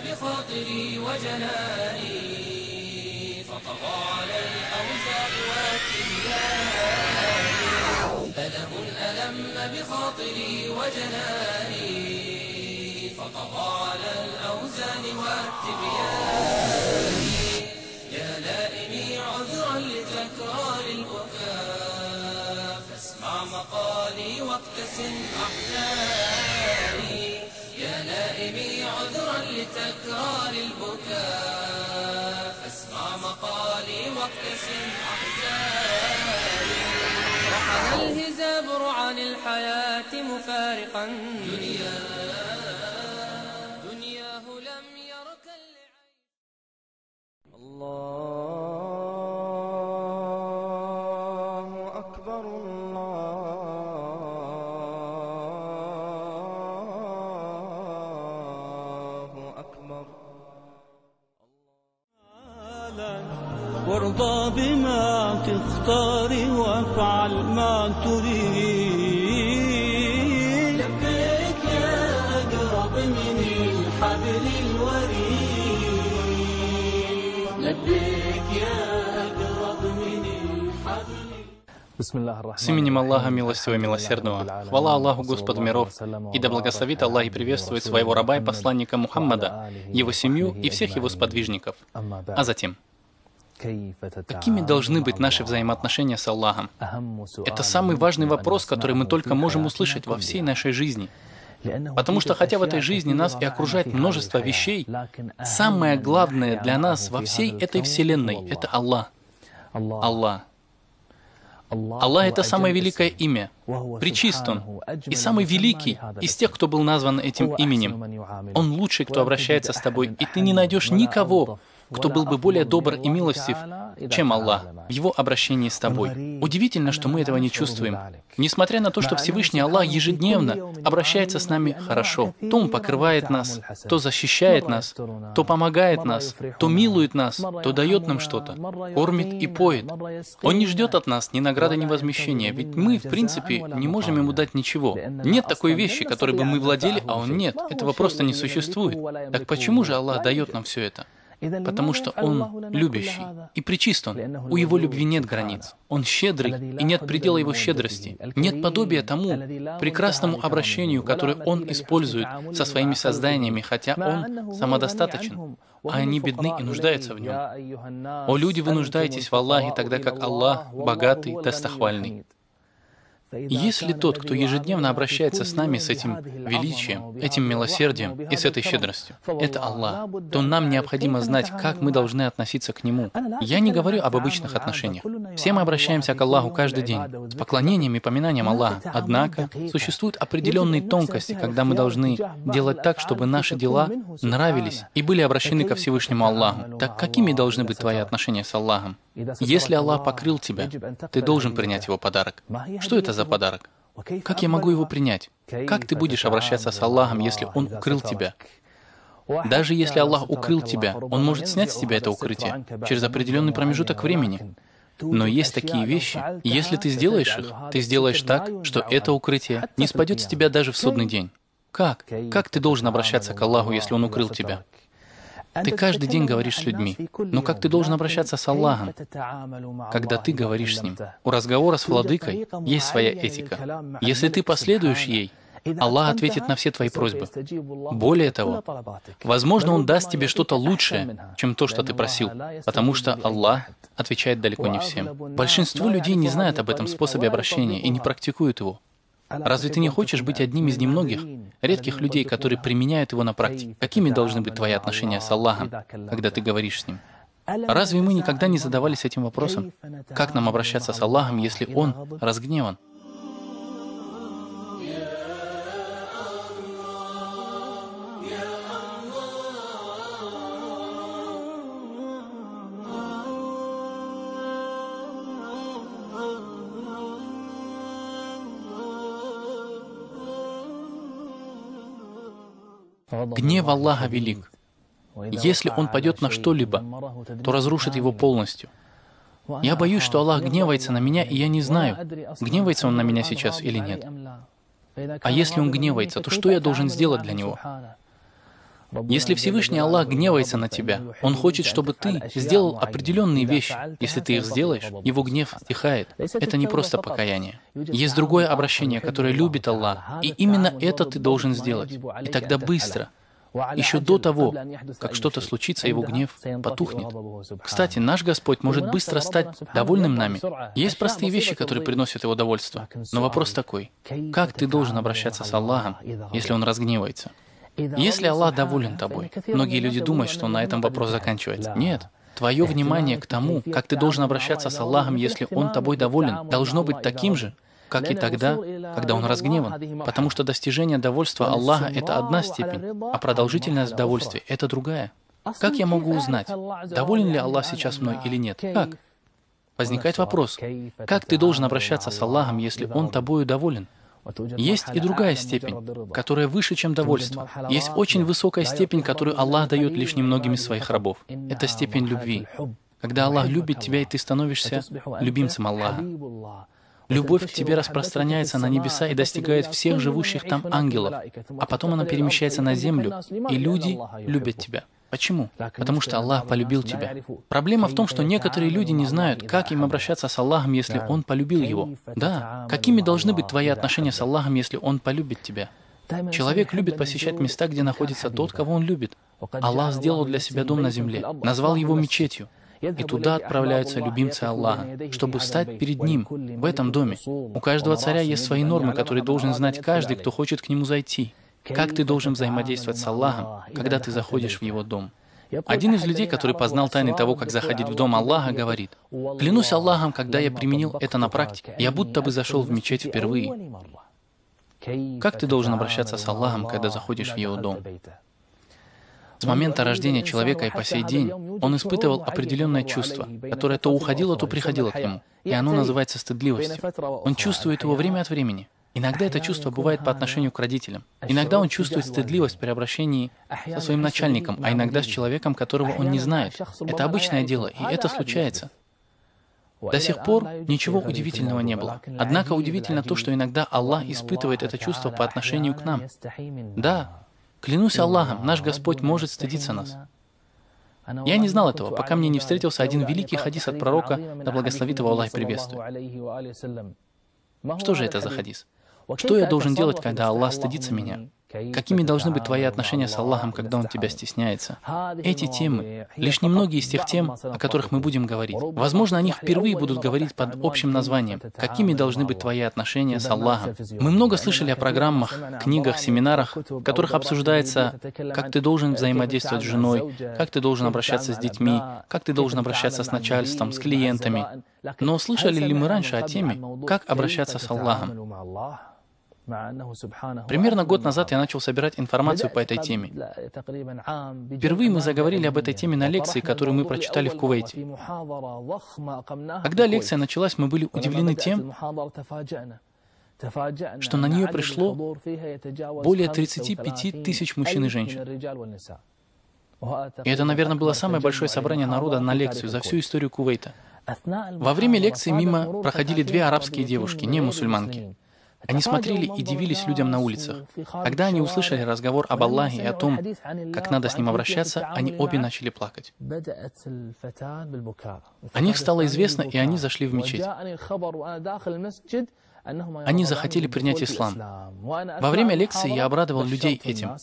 بخاطري وجناني فطغى على الأوزار والتبيان ألم ألم بخاطري وجناني فطغى على الأوزان والتبيان يا لائمي عذرا لتكرار البكاء فاسمع مقالي واقتسم أحزاني يا لائمي عذرا لتكرار البكاء فاسمع مقالي واقتسم أحزاني رحل الهزابر عن الحياة مفارقا دنياه لم يركن الله أكبر الله أكبر وارضى بما تختار وافعل ما تريد لبيك يا أقرب من الحبل الوريد لبيك يا أقرب من الحبل. С именем Аллаха, милостивого и милосердного. Хвала Аллаху, Господу миров, и да благословит Аллах и приветствует своего раба и посланника Мухаммада, его семью и всех его сподвижников. А затем, какими должны быть наши взаимоотношения с Аллахом? Это самый важный вопрос, который мы только можем услышать во всей нашей жизни. Потому что хотя в этой жизни нас и окружает множество вещей, самое главное для нас во всей этой вселенной — это Аллах. Аллах. Аллах — это самое великое имя, пречист Он, и самый великий из тех, кто был назван этим именем. Он лучший, кто обращается с тобой, и ты не найдешь никого, кто был бы более добр и милостив, чем Аллах, в Его обращении с тобой. Удивительно, что мы этого не чувствуем. Несмотря на то, что Всевышний Аллах ежедневно обращается с нами хорошо, то Он покрывает нас, то защищает нас, то помогает нас, то милует нас, то дает нам что-то, кормит и поет. Он не ждет от нас ни награды, ни возмещения, ведь мы, в принципе, не можем Ему дать ничего. Нет такой вещи, которой бы мы владели, а Он нет. Этого просто не существует. Так почему же Аллах дает нам все это? Потому что Он любящий, и пречист Он. У Его любви нет границ. Он щедрый, и нет предела Его щедрости. Нет подобия тому прекрасному обращению, которое Он использует со своими созданиями, хотя Он самодостаточен, а они бедны и нуждаются в Нем. О люди, вы нуждаетесь в Аллахе, тогда как Аллах богатый, достохвальный. Если тот, кто ежедневно обращается с нами с этим величием, этим милосердием и с этой щедростью, это Аллах, то нам необходимо знать, как мы должны относиться к Нему. Я не говорю об обычных отношениях. Все мы обращаемся к Аллаху каждый день, с поклонением и поминанием Аллаха. Однако, существуют определенные тонкости, когда мы должны делать так, чтобы наши дела нравились и были обращены ко Всевышнему Аллаху. Так какими должны быть твои отношения с Аллахом? Если Аллах покрыл тебя, ты должен принять Его подарок. Что это за подарок? Как я могу его принять? Как ты будешь обращаться с Аллахом, если Он укрыл тебя? Даже если Аллах укрыл тебя, Он может снять с тебя это укрытие через определенный промежуток времени. Но есть такие вещи, и если ты сделаешь их, ты сделаешь так, что это укрытие не спадет с тебя даже в судный день. Как? Как ты должен обращаться к Аллаху, если Он укрыл тебя? Ты каждый день говоришь с людьми, но как ты должен обращаться с Аллахом, когда ты говоришь с Ним? У разговора с Владыкой есть своя этика. Если ты последуешь ей, Аллах ответит на все твои просьбы. Более того, возможно, Он даст тебе что-то лучшее, чем то, что ты просил, потому что Аллах отвечает далеко не всем. Большинство людей не знают об этом способе обращения и не практикуют его. Разве ты не хочешь быть одним из немногих, редких людей, которые применяют его на практике? Какими должны быть твои отношения с Аллахом, когда ты говоришь с Ним? Разве мы никогда не задавались этим вопросом? Как нам обращаться с Аллахом, если Он разгневан? Гнев Аллаха велик. Если Он пойдет на что-либо, то разрушит его полностью. Я боюсь, что Аллах гневается на меня, и я не знаю, гневается Он на меня сейчас или нет. А если Он гневается, то что я должен сделать для Него? Если Всевышний Аллах гневается на тебя, Он хочет, чтобы ты сделал определенные вещи. Если ты их сделаешь, Его гнев стихает. Это не просто покаяние. Есть другое обращение, которое любит Аллах, и именно это ты должен сделать. И тогда быстро, еще до того, как что-то случится, Его гнев потухнет. Кстати, наш Господь может быстро стать довольным нами. Есть простые вещи, которые приносят Его довольство. Но вопрос такой: как ты должен обращаться с Аллахом, если Он разгневается? Если Аллах доволен тобой, многие люди думают, что на этом вопрос заканчивается. Нет. Твое внимание к тому, как ты должен обращаться с Аллахом, если Он тобой доволен, должно быть таким же, как и тогда, когда Он разгневан. Потому что достижение довольства Аллаха — это одна степень, а продолжительность довольствия — это другая. Как я могу узнать, доволен ли Аллах сейчас мной или нет? Как? Возникает вопрос: как ты должен обращаться с Аллахом, если Он тобою доволен? Есть и другая степень, которая выше, чем довольство. Есть очень высокая степень, которую Аллах дает лишь немногим из своих рабов. Это степень любви. Когда Аллах любит тебя, и ты становишься любимцем Аллаха. Любовь к тебе распространяется на небеса и достигает всех живущих там ангелов, а потом она перемещается на землю, и люди любят тебя. Почему? Потому что Аллах полюбил тебя. Проблема в том, что некоторые люди не знают, как им обращаться с Аллахом, если Он полюбил его. Да, какими должны быть твои отношения с Аллахом, если Он полюбит тебя? Человек любит посещать места, где находится тот, кого он любит. Аллах сделал для себя дом на земле, назвал его мечетью. И туда отправляются любимцы Аллаха, чтобы стать перед Ним, в этом доме. У каждого царя есть свои нормы, которые должен знать каждый, кто хочет к нему зайти. Как ты должен взаимодействовать с Аллахом, когда ты заходишь в Его дом? Один из людей, который познал тайны того, как заходить в дом Аллаха, говорит: «Клянусь Аллахом, когда я применил это на практике, я будто бы зашел в мечеть впервые». Как ты должен обращаться с Аллахом, когда заходишь в Его дом? С момента рождения человека и по сей день он испытывал определенное чувство, которое то уходило, то приходило к нему, и оно называется стыдливостью. Он чувствует его время от времени. Иногда это чувство бывает по отношению к родителям. Иногда он чувствует стыдливость при обращении со своим начальником, а иногда с человеком, которого он не знает. Это обычное дело, и это случается. До сих пор ничего удивительного не было. Однако удивительно то, что иногда Аллах испытывает это чувство по отношению к нам. Да, клянусь Аллахом, наш Господь может стыдиться нас. Я не знал этого, пока мне не встретился один великий хадис от пророка, да благословит его Аллах и приветствует. Что же это за хадис? Что я должен делать, когда Аллах стыдится меня? Какими должны быть твои отношения с Аллахом, когда Он тебя стесняется? Эти темы — лишь немногие из тех тем, о которых мы будем говорить. Возможно, о них впервые будут говорить под общим названием «Какими должны быть твои отношения с Аллахом?». Мы много слышали о программах, книгах, семинарах, в которых обсуждается, как ты должен взаимодействовать с женой, как ты должен обращаться с детьми, как ты должен обращаться с начальством, с клиентами. Но слышали ли мы раньше о теме, как обращаться с Аллахом? Примерно год назад я начал собирать информацию по этой теме. Впервые мы заговорили об этой теме на лекции, которую мы прочитали в Кувейте. Когда лекция началась, мы были удивлены тем, что на нее пришло более 35 тысяч мужчин и женщин. И это, наверное, было самое большое собрание народа на лекцию за всю историю Кувейта. Во время лекции мимо проходили две арабские девушки, не мусульманки. Они смотрели и дивились людям на улицах. Когда они услышали разговор об Аллахе и о том, как надо с Ним обращаться, они обе начали плакать. О них стало известно, и они зашли в мечеть. Они захотели принять ислам. Во время лекции я обрадовал людей этим.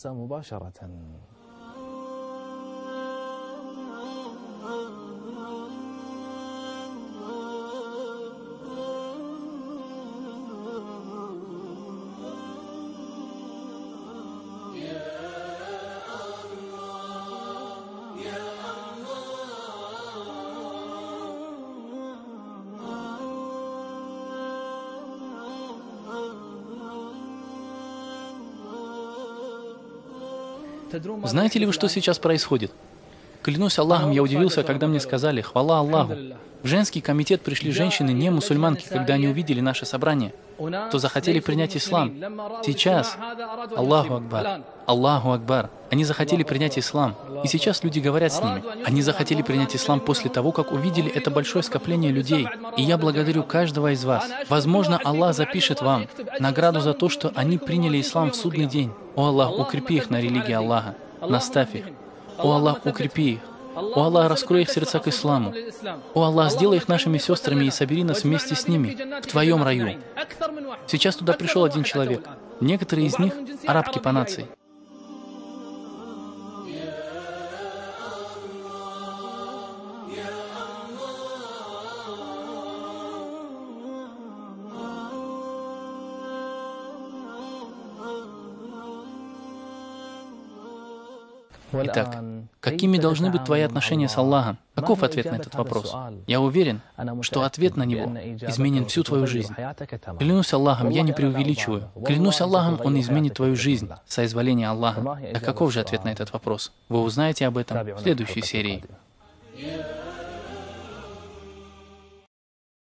Знаете ли вы, что сейчас происходит? Клянусь Аллахом, я удивился, когда мне сказали: «Хвала Аллаху». В женский комитет пришли женщины, не мусульманки, когда они увидели наше собрание, то захотели принять ислам. Сейчас, Аллаху Акбар, Аллаху Акбар, они захотели принять ислам. И сейчас люди говорят с ними. Они захотели принять ислам после того, как увидели это большое скопление людей. И я благодарю каждого из вас. Возможно, Аллах запишет вам награду за то, что они приняли ислам в судный день. О Аллах, укрепи их на религии Аллаха. наставь их. О Аллах, укрепи их. О Аллах, раскрой их сердца к исламу. О Аллах, сделай их нашими сестрами и собери нас вместе с ними в Твоем раю. Сейчас туда пришел один человек. Некоторые из них — арабки по нации. Итак, какими должны быть твои отношения с Аллахом? Каков ответ на этот вопрос? Я уверен, что ответ на него изменит всю твою жизнь. Клянусь Аллахом, я не преувеличиваю. Клянусь Аллахом, Он изменит твою жизнь, соизволение Аллаха. А каков же ответ на этот вопрос? Вы узнаете об этом в следующей серии.